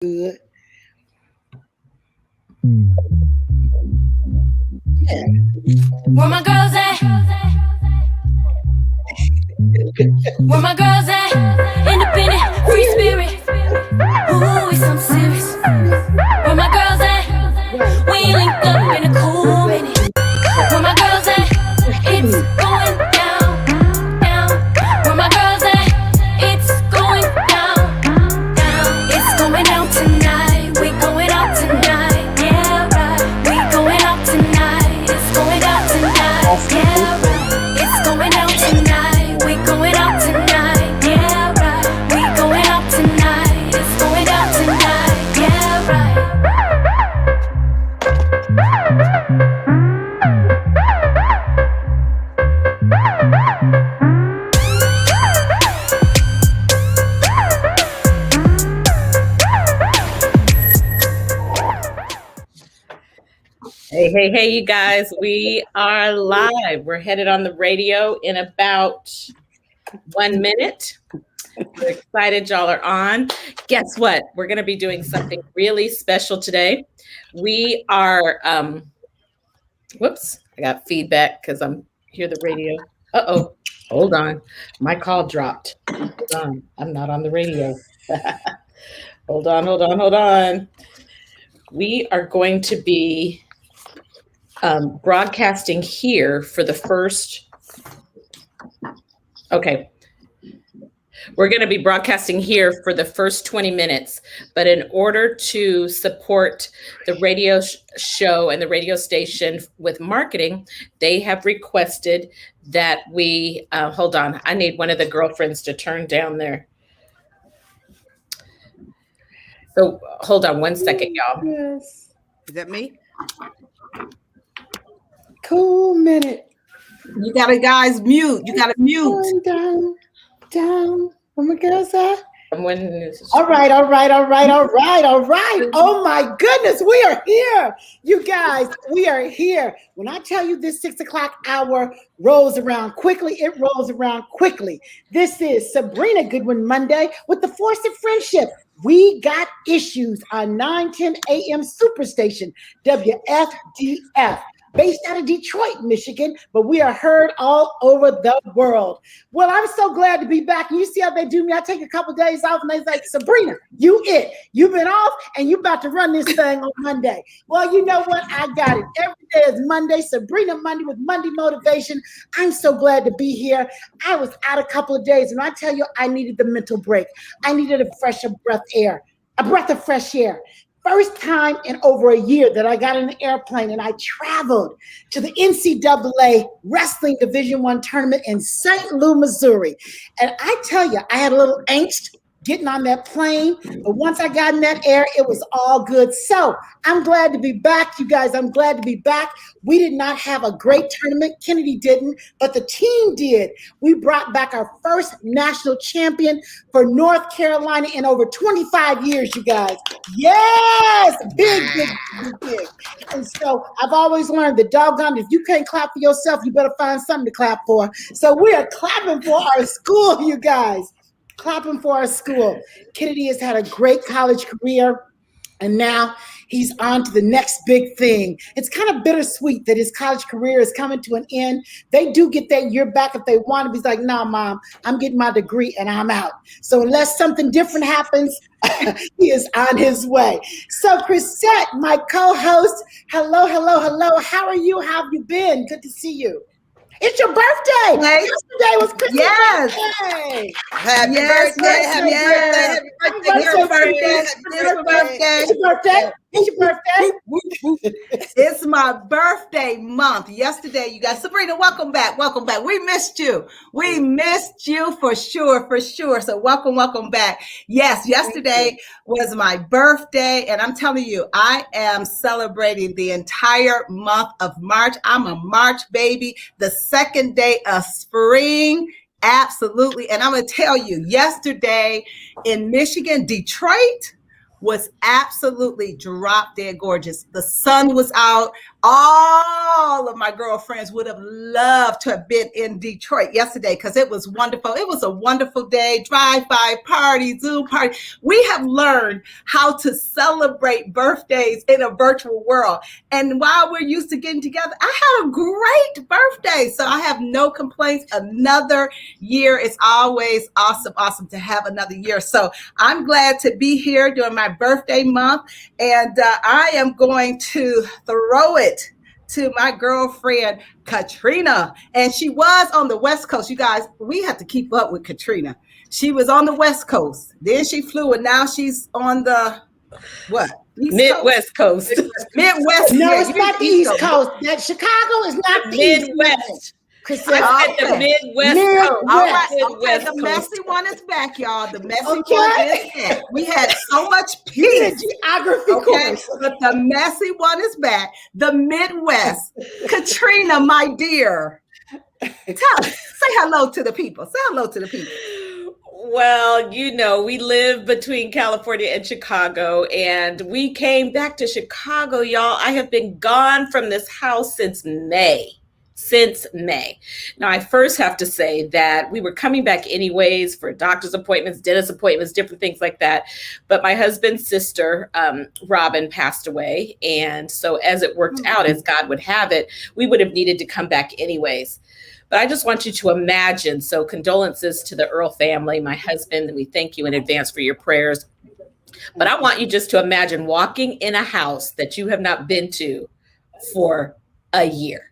Good. Yeah. Where my girls at? Where my girls at? Independent, free spirit. Ooh, it's something serious. Where my girls at? We link up in a cool minute. Where my girls at? It's going down, down. Where my girls at? It's going down, down. It's going out tonight. We going out tonight. Yeah, right. We going out tonight. It's going out tonight. Yeah, right. It's going out tonight. We going out tonight. Yeah, right. We going out tonight. It's going out tonight. Yeah, right. Hey, you guys, we are live. We're headed on the radio in about 1 minute. We're excited y'all are on. Guess what? We're going to be doing something really special today. We are, whoops, I got feedback because I'm hear the radio. Uh-oh, hold on. My call dropped. Hold on. I'm not on the radio. Hold on. We are going to be broadcasting here for the first, we're going to be broadcasting here for the first 20 minutes, but in order to support the radio show and the radio station with marketing, they have requested that we, hold on, I need one of the girlfriends to turn down there. So hold on 1 second, y'all. Yes. Is that me? Cool minute. You gotta, guys, mute. You gotta mute. Down. Where my girls at? When All right. Oh my goodness, we are here. You guys, we are here. When I tell you this 6 o'clock hour rolls around quickly, it rolls around quickly. This is Sabrina Goodwin Monday with the Force of Friendship. We got issues on 9:10 a.m. Superstation, WFDF. Based out of Detroit, Michigan, but we are heard all over the world. Well, I'm so glad to be back. And you see how they do me? I take a couple of days off and they're like, Sabrina, you've been off and you about to run this thing on Monday. Well, you know what? I got it. Every day is Monday. Sabrina Monday with Monday Motivation. I'm so glad to be here. I was out a couple of days and I tell you, I needed the mental break. I needed a breath of fresh air. First time in over a year that I got in an airplane and I traveled to the NCAA Wrestling Division I tournament in St. Louis, Missouri. And I tell you, I had a little angst getting on that plane, but once I got in that air, it was all good. So I'm glad to be back, you guys. I'm glad to be back. We did not have a great tournament. Kennedy didn't, but the team did. We brought back our first national champion for North Carolina in over 25 years, you guys. Yes, big. And so I've always learned that doggone, if you can't clap for yourself, you better find something to clap for. So we are clapping for our school, you guys. Clapping for our school. Kennedy has had a great college career, and now he's on to the next big thing. It's kind of bittersweet that his college career is coming to an end. They do get that year back if they want to. He's like, nah, Mom, I'm getting my degree and I'm out. So unless something different happens, he is on his way. So Crisette, my co-host, hello. How are you? How have you been? Good to see you. It's your birthday. Hey. Yesterday was Christmas. Yes. Birthday. Happy birthday. Happy birthday. It's your birthday. It's my birthday month. Yesterday, you guys. Sabrina, welcome back. We missed you. For sure. So welcome back. Yes, yesterday was my birthday, and I'm telling you, I am celebrating the entire month of March. I'm a March baby, the second day of spring. Absolutely. And I'm going to tell you, yesterday in Michigan, Detroit was absolutely drop dead gorgeous. The sun was out. All of my girlfriends would have loved to have been in Detroit yesterday because it was wonderful. It was a wonderful day, drive-by party, Zoom party. We have learned how to celebrate birthdays in a virtual world. And while we're used to getting together, I had a great birthday. So I have no complaints. Another year is always awesome to have another year. So I'm glad to be here during my birthday month. And I am going to throw it to my girlfriend, Caterina. And she was on the West Coast. You guys, we have to keep up with Caterina. She was on the West Coast. Then she flew, and now she's on the, what? Midwest Coast. Midwest. No, yeah, it's not the East Coast. That Chicago is not the Midwest. Crisette. I said the Midwest Coast. All right, Midwest the Coast. messy one is back, y'all. The messy one is back. We had so much peace. Geography course. But the messy one is back. The Midwest. Caterina, my dear. Say hello to the people. Say hello to the people. Well, you know, we live between California and Chicago, and we came back to Chicago, y'all. I have been gone from this house since May. Now, I first have to say that we were coming back anyways for doctor's appointments, dentist appointments, different things like that. But my husband's sister, Robin, passed away. And so as it worked out, as God would have it, we would have needed to come back anyways. But I just want you to imagine, so condolences to the Earl family, my husband, and we thank you in advance for your prayers. But I want you just to imagine walking in a house that you have not been to for a year.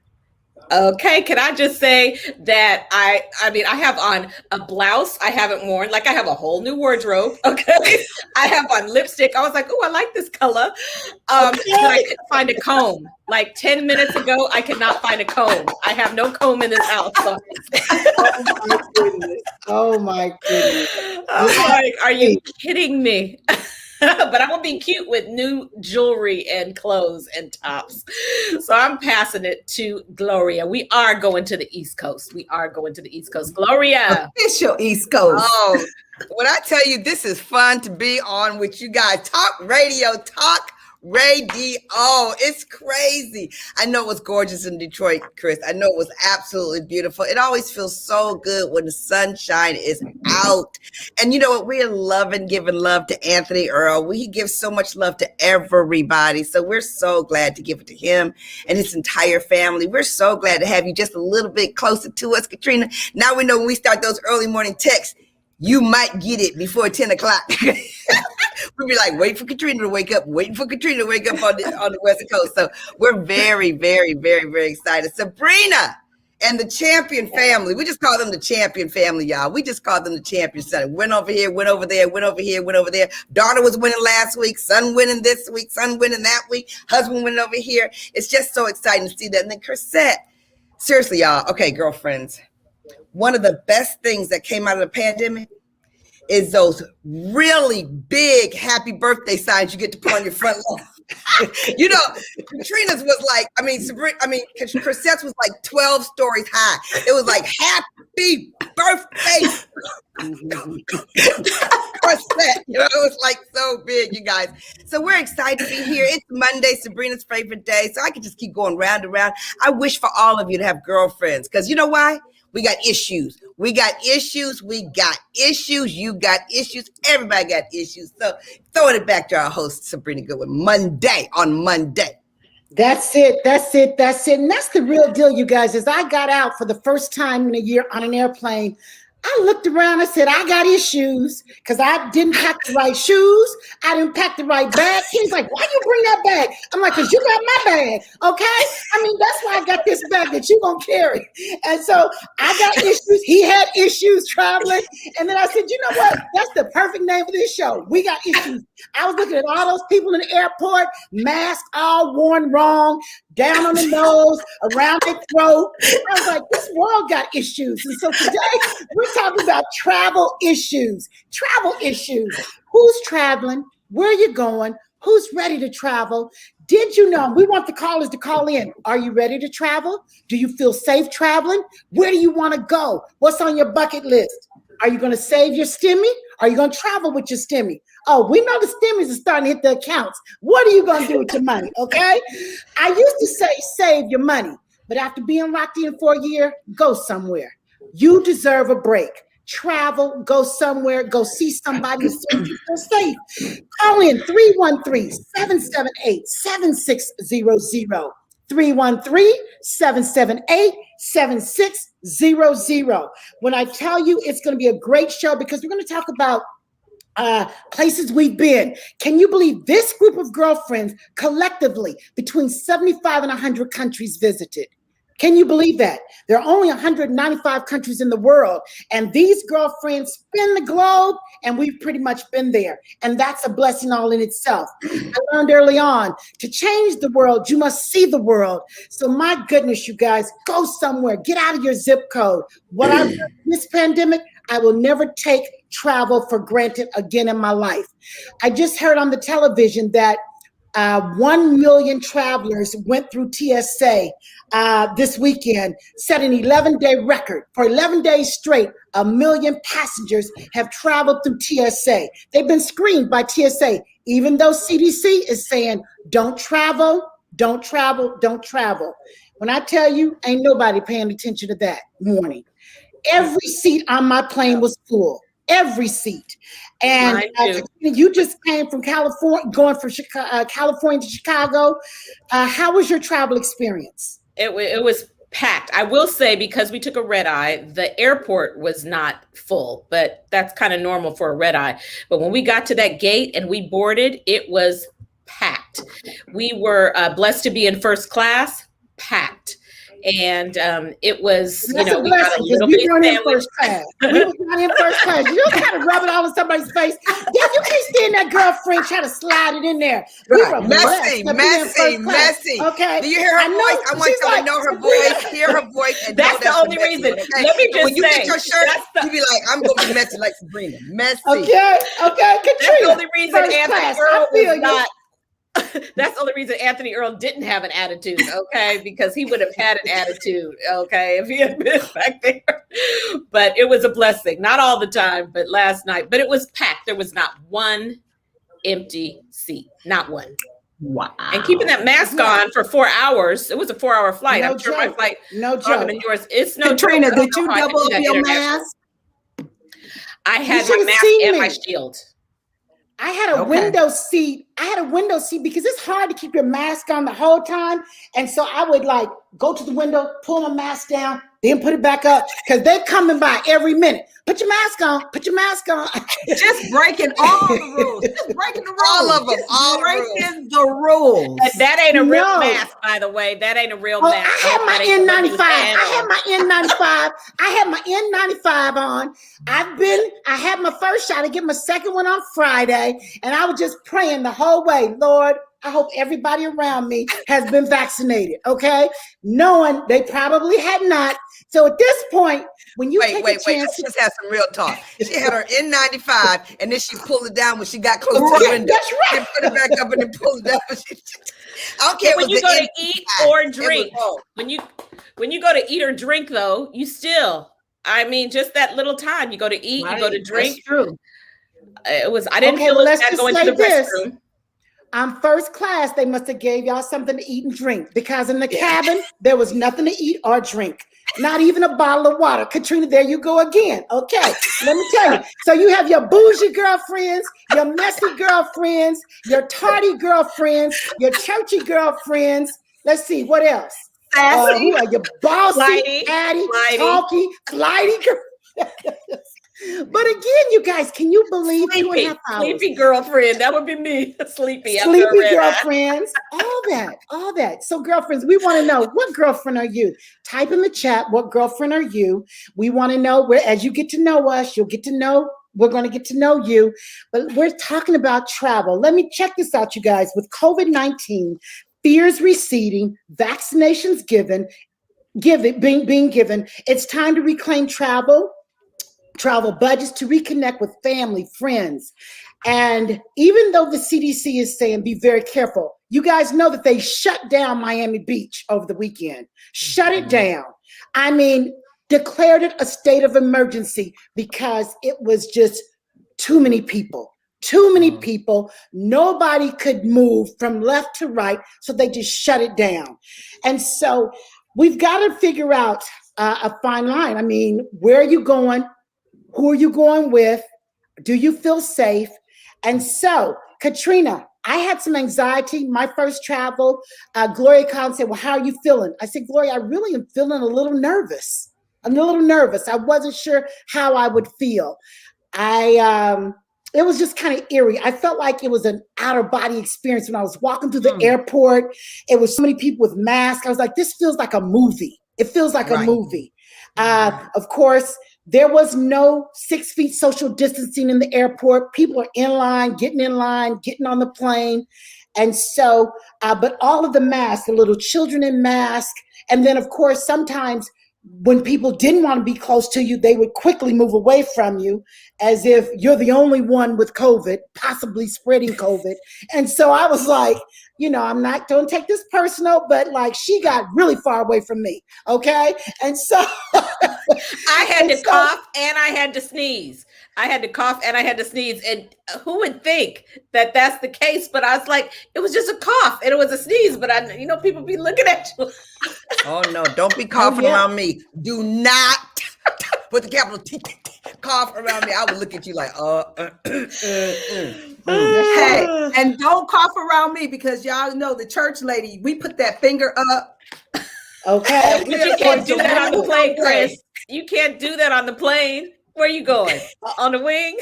Okay, can I just say that I have on a blouse I haven't worn, like I have a whole new wardrobe, okay? I have on lipstick. I was like, oh, I like this color. But I couldn't find a comb. Like 10 minutes ago, I could not find a comb. I have no comb in this house. So. Oh my goodness. Like, are you kidding me? But I'm gonna be cute with new jewelry and clothes and tops. So I'm passing it to Gloria. We are going to the East Coast. Gloria. Official East Coast. Oh, when I tell you this is fun to be on with you guys, talk radio. It's crazy. I know it was gorgeous in Detroit, Chris. I know it was absolutely beautiful. It always feels so good when the sunshine is out. And you know what? We're giving love to Anthony Earl. He gives so much love to everybody. So we're so glad to give it to him and his entire family. We're so glad to have you just a little bit closer to us, Caterina. Now we know when we start those early morning texts, you might get it before 10 o'clock. We'll be like, waiting for Caterina to wake up on the West Coast. So we're very, very, very, very excited. Sabrina and the Champion family. We just call them the Champion family, y'all. We just call them the Champion son. Went over here, went over there, went over here, went over there. Daughter was winning last week, son winning this week, son winning that week, husband winning over here. It's just so exciting to see that. And then Crisette, seriously, y'all. Okay, girlfriends. One of the best things that came out of the pandemic is those really big happy birthday signs you get to put on your front lawn. You know, Caterina's was like, Crisette's was like 12 stories high. It was like, happy birthday, Crisette. You know, it was like so big, you guys. So we're excited to be here. It's Monday, Sabrina's favorite day. So I could just keep going round and round. I wish for all of you to have girlfriends because you know why? We got issues. You got issues. Everybody got issues. So throwing it back to our host, Sabrina Goodwin Monday. That's it. And that's the real deal, you guys. As I got out for the first time in a year on an airplane, I looked around and said, I got issues because I didn't pack the right shoes. I didn't pack the right bag. He's like, why you bring that bag? I'm like, because you got my bag, okay? I mean, that's why I got this bag that you going to carry. And so I got issues. He had issues traveling. And then I said, you know what? That's the perfect name for this show. We got issues. I was looking at all those people in the airport, masks all worn wrong, down on the nose, around their throat. I was like, this world got issues. And so today we're talking about travel issues. Who's traveling? Where are you going? Who's ready to travel? Did you know? We want the callers to call in. Are you ready to travel? Do you feel safe traveling? Where do you want to go? What's on your bucket list? Are you going to save your stimmy? Are you going to travel with your stimmy? Oh, we know the stimmies are starting to hit the accounts. What are you going to do with your money? Okay. I used to say, save your money, but after being locked in for a year, go somewhere. You deserve a break. Travel, go somewhere, go see somebody so you feel safe. Call in 313-778-7600. 313-778-7600. When I tell you it's going to be a great show, because we're going to talk about places we've been. Can you believe this group of girlfriends collectively between 75 and 100 countries visited? Can you believe that? There are only 195 countries in the world, and these girlfriends spin the globe, and we've pretty much been there. And that's a blessing all in itself. I learned early on, to change the world, you must see the world. So my goodness, you guys, go somewhere, get out of your zip code. What I've learned in this pandemic, I will never take travel for granted again in my life. I just heard on the television that 1 million travelers went through TSA this weekend, set an 11-day record. For 11 days straight, 1 million passengers have traveled through TSA. They've been screened by TSA, even though CDC is saying, don't travel, don't travel, don't travel. When I tell you, ain't nobody paying attention to that morning. Every seat on my plane was full. Every seat. And you just came from California, going from California to Chicago. How was your travel experience? It was packed. I will say, because we took a red eye, the airport was not full, but that's kind of normal for a red eye. But when we got to that gate and we boarded, it was packed. We were blessed to be in first class, packed. And it was, we got a little bit weren't in first class. We were not in first class. You don't gotta rub it all in somebody's face. Yeah, you can't stand that girlfriend try to slide it in there. Right. Messy. Okay. Do you hear her voice? I want you to know her voice, hear her voice, and that's the only reason. Okay? Let me just when you say, get your shirt, you be like, I'm gonna be messy like Sabrina. Messy. Okay. Katrina. That's the only reason Anthony Earl was not. That's the only reason Anthony Earl didn't have an attitude, okay? Because he would have had an attitude, okay, if he had been back there. But it was a blessing. Not all the time, but last night. But it was packed. There was not one empty seat. Not one. Wow. And keeping that mask on for 4 hours. It was a 4-hour flight. No I'm sure my flight no joke. than yours. It's no Katrina, joke. did you double up your mask? I had my mask and my shield. I had a window seat. I had a window seat because it's hard to keep your mask on the whole time. And so I would like go to the window, pull my mask down, then put it back up, because they're coming by every minute. Put your mask on. Put your mask on. Just breaking all the rules. Just breaking the rules. All of them. Just all breaking the rules. And that ain't a real mask, by the way. That ain't a real mask. I had my N95. I had my N95 on. I had my first shot. I get my second one on Friday. And I was just praying the whole way, Lord, I hope everybody around me has been vaccinated, okay? Knowing they probably had not. So at this point, when you take a chance, let's just have some real talk. She had her N95, and then she pulled it down when she got close to the window. That's right. And put it back up and then pulled it down. I don't care when you go to eat or drink. When you go to eat or drink, though, you still, I mean, just that little time you go to eat, you go to drink. That's true. I didn't feel it bad going to the restroom. On first class, they must have gave y'all something to eat and drink, because in the cabin, there was nothing to eat or drink. Not even a bottle of water. Katrina, there you go again. Okay, let me tell you. So you have your bougie girlfriends, your messy girlfriends, your tardy girlfriends, your churchy girlfriends. Let's see, what else? Who are your bossy, catty, talky, flighty girl? But again, you guys, can you believe 2.5 hours? Sleepy girlfriend. That would be me. Sleepy girlfriends. All that. So girlfriends, we want to know, what girlfriend are you? Type in the chat, what girlfriend are you? We want to know, as you get to know us, you'll get to know, we're going to get to know you. But we're talking about travel. Let me check this out, you guys. With COVID-19, fears receding, vaccinations being given, it's time to reclaim travel budgets, to reconnect with family, friends. And even though the CDC is saying be very careful, you guys know that they shut down Miami Beach over the weekend. Shut it down. I mean, declared it a state of emergency because it was just too many people. Too many people. Nobody could move from left to right, so they just shut it down. And so we've got to figure out a fine line. I mean, where are you going? Who are you going with? Do you feel safe? And so, Caterina, I had some anxiety. My first travel, Gloria called and said, well, how are you feeling? I said, Gloria, I really am feeling a little nervous. I'm a little nervous. I wasn't sure how I would feel. It was just kind of eerie. I felt like it was an outer body experience when I was walking through the airport. It was so many people with masks. I was like, this feels like a movie. It feels like a movie. Of course, there was no 6 feet social distancing in the airport. People are in line, getting on the plane. And so, but all of the masks, the little children in masks. And then, of course, sometimes when people didn't want to be close to you, they would quickly move away from you as if you're the only one with COVID, possibly spreading COVID. And so I was like, you know, don't take this personal, but like she got really far away from me. Okay. And so I had to cough and I had to sneeze. And who would think that that's the case? But I was like, it was just a cough and it was a sneeze. But people be looking at you. Oh no, don't be coughing around me. Do not put the capital T cough around me. I would look at you like, Hey, and don't cough around me because y'all know the church lady, we put that finger up. Okay. But you can't do that on the plane, Chris. You can't do that on the plane. Where are you going? On the wing?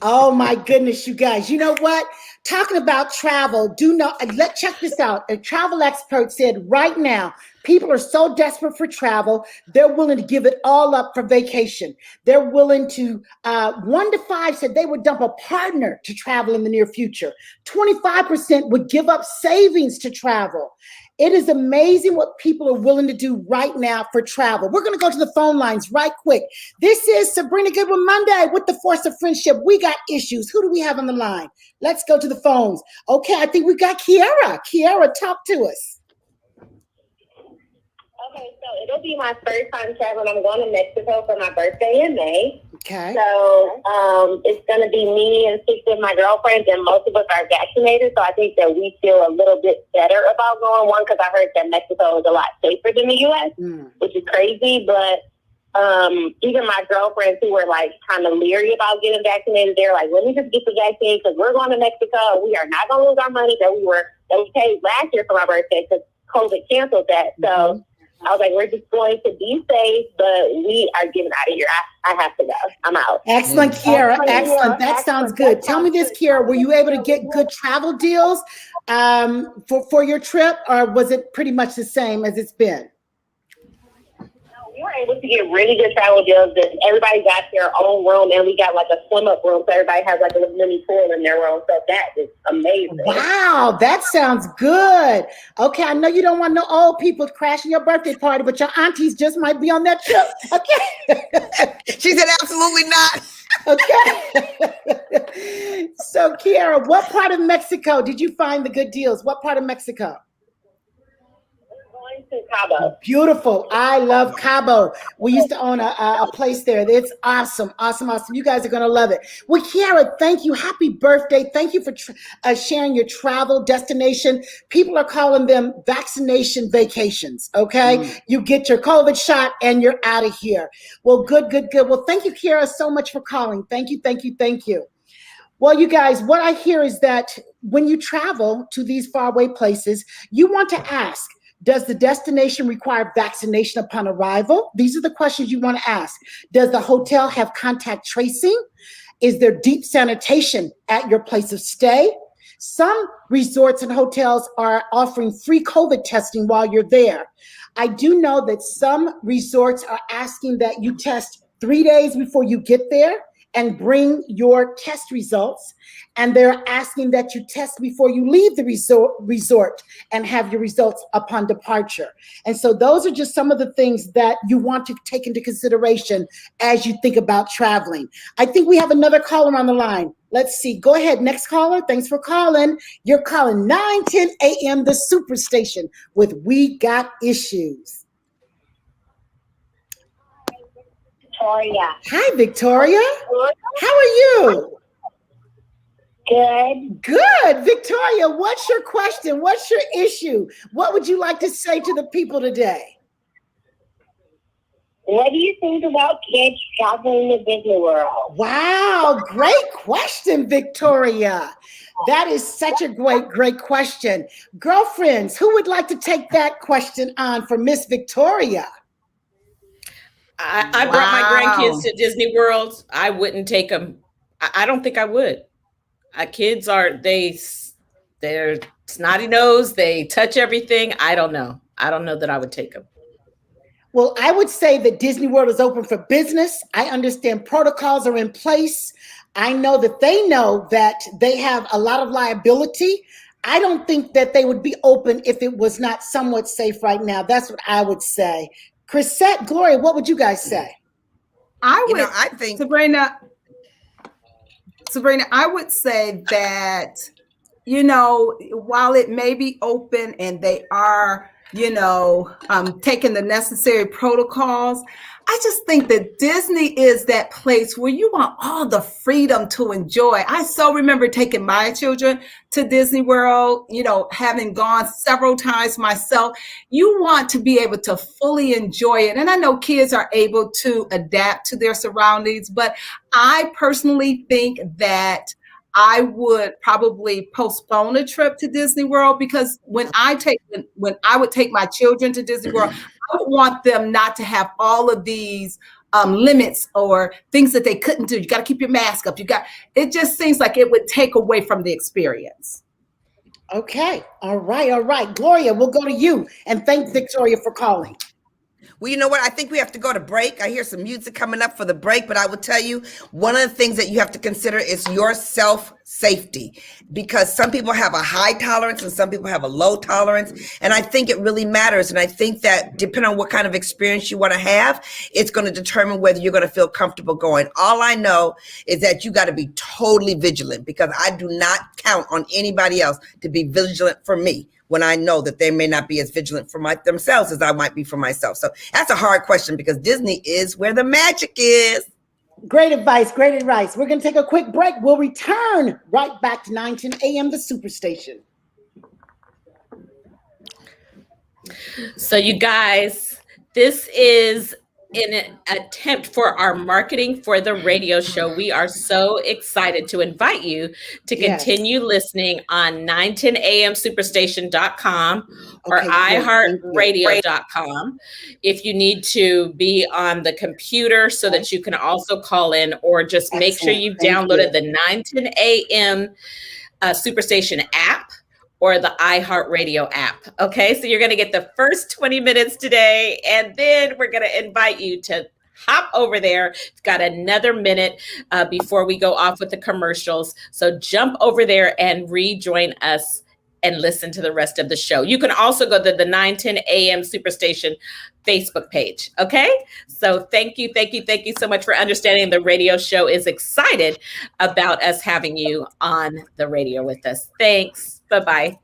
Oh my goodness, you guys. You know what? Talking about travel, check this out. A travel expert said right now, people are so desperate for travel, they're willing to give it all up for vacation. They're willing to, 1 to 5 said they would dump a partner to travel in the near future. 25% would give up savings to travel. It is amazing what people are willing to do right now for travel. We're going to go to the phone lines right quick. This is Sabrina Goodwin Monday with the Force of Friendship. We got issues. Who do we have on the line? Let's go to the phones. Okay, I think we got Kiara. Kiara, talk to us. Okay, so it'll be my first time traveling. I'm going to Mexico for my birthday in May. Okay. So it's going to be me and 6 of my girlfriends, and most of us are vaccinated. So I think that we feel a little bit better about going. One, because I heard that Mexico is a lot safer than the U.S., which is crazy. But even my girlfriends who were like kind of leery about getting vaccinated, they're like, let me just get the vaccine because we're going to Mexico. We are not going to lose our money that we paid last year for my birthday because COVID canceled that. So I was like, we're just going to be safe, but we are getting out of here. I have to go. I'm out. Excellent, Kiara. Excellent. That sounds good. Tell me this, Kiara, were you able to get good travel deals for your trip, or was it pretty much the same as it's been? We were able to get really good travel deals. Everybody got their own room, and we got like a swim up room, so everybody has like a little mini pool in their room. So that is amazing. Wow, that sounds good. Okay, I know you don't want no old people crashing your birthday party, but your aunties just might be on that trip. Okay. She said absolutely not. Okay. So, Kiara, what part of Mexico did you find the good deals? What part of Mexico? To Cabo. Beautiful. I love Cabo. We used to own a place there. It's awesome. You guys are going to love it. Well, Kiara, thank you. Happy birthday. Thank you for sharing your travel destination. People are calling them vaccination vacations. Okay. You get your COVID shot and you're out of here. Well, good. Well, thank you, Kiara, so much for calling. Thank you. Well, you guys, what I hear is that when you travel to these faraway places, you want to ask, does the destination require vaccination upon arrival? These are the questions you want to ask. Does the hotel have contact tracing? Is there deep sanitation at your place of stay? Some resorts and hotels are offering free COVID testing while you're there. I do know that some resorts are asking that you test 3 days before you get there and bring your test results. And they're asking that you test before you leave the resort and have your results upon departure. And so those are just some of the things that you want to take into consideration as you think about traveling. I think we have another caller on the line. Let's see. Go ahead. Next caller. Thanks for calling. You're calling 9:10 a.m. the Superstation with We Got Issues. Victoria. Hi, Victoria. How are you? Good. Good. Victoria, what's your question? What's your issue? What would you like to say to the people today? What do you think about kids traveling to Disney World? Wow, great question, Victoria. That is such a great question. Girlfriends, who would like to take that question on for Miss Victoria? I brought my grandkids to Disney World. I wouldn't take them. I don't think I would. Kids they're snotty nosed. They touch everything. I don't know. I don't know that I would take them. Well, I would say that Disney World is open for business. I understand protocols are in place. I know that they have a lot of liability. I don't think that they would be open if it was not somewhat safe right now. That's what I would say. Crisette, Gloria, what would you guys say? I think Sabrina, I would say that, while it may be open and they are, taking the necessary protocols, I just think that Disney is that place where you want all the freedom to enjoy. I so remember taking my children to Disney World, having gone several times myself. You want to be able to fully enjoy it. And I know kids are able to adapt to their surroundings, but I personally think that I would probably postpone a trip to Disney World, because when I would take my children to Disney World, I would want them not to have all of these limits or things that they couldn't do. You got to keep your mask up. It just seems like it would take away from the experience. Okay. All right. Gloria, we'll go to you, and thank Victoria for calling. Well, you know what? I think we have to go to break. I hear some music coming up for the break, but I will tell you, one of the things that you have to consider is your self-safety, because some people have a high tolerance and some people have a low tolerance. And I think it really matters. And I think that depending on what kind of experience you want to have, it's going to determine whether you're going to feel comfortable going. All I know is that you got to be totally vigilant, because I do not count on anybody else to be vigilant for me when I know that they may not be as vigilant for themselves as I might be for myself. So that's a hard question, because Disney is where the magic is. Great advice. We're going to take a quick break. We'll return right back to 9:10 a.m. the Superstation. So you guys, this is in an attempt for our marketing for the radio show. We are so excited to invite you to continue listening on 910amsuperstation.com or iHeartRadio.com. If you need to be on the computer so that you can also call in, or just make sure you've downloaded the 910 AM Superstation app or the iHeartRadio app. Okay, so you're going to get the first 20 minutes today, and then we're going to invite you to hop over there. It's got another minute before we go off with the commercials. So jump over there and rejoin us and listen to the rest of the show. You can also go to the 910 AM Superstation Facebook page. Okay, so thank you so much for understanding. The radio show is excited about us having you on the radio with us. Thanks. Bye-bye.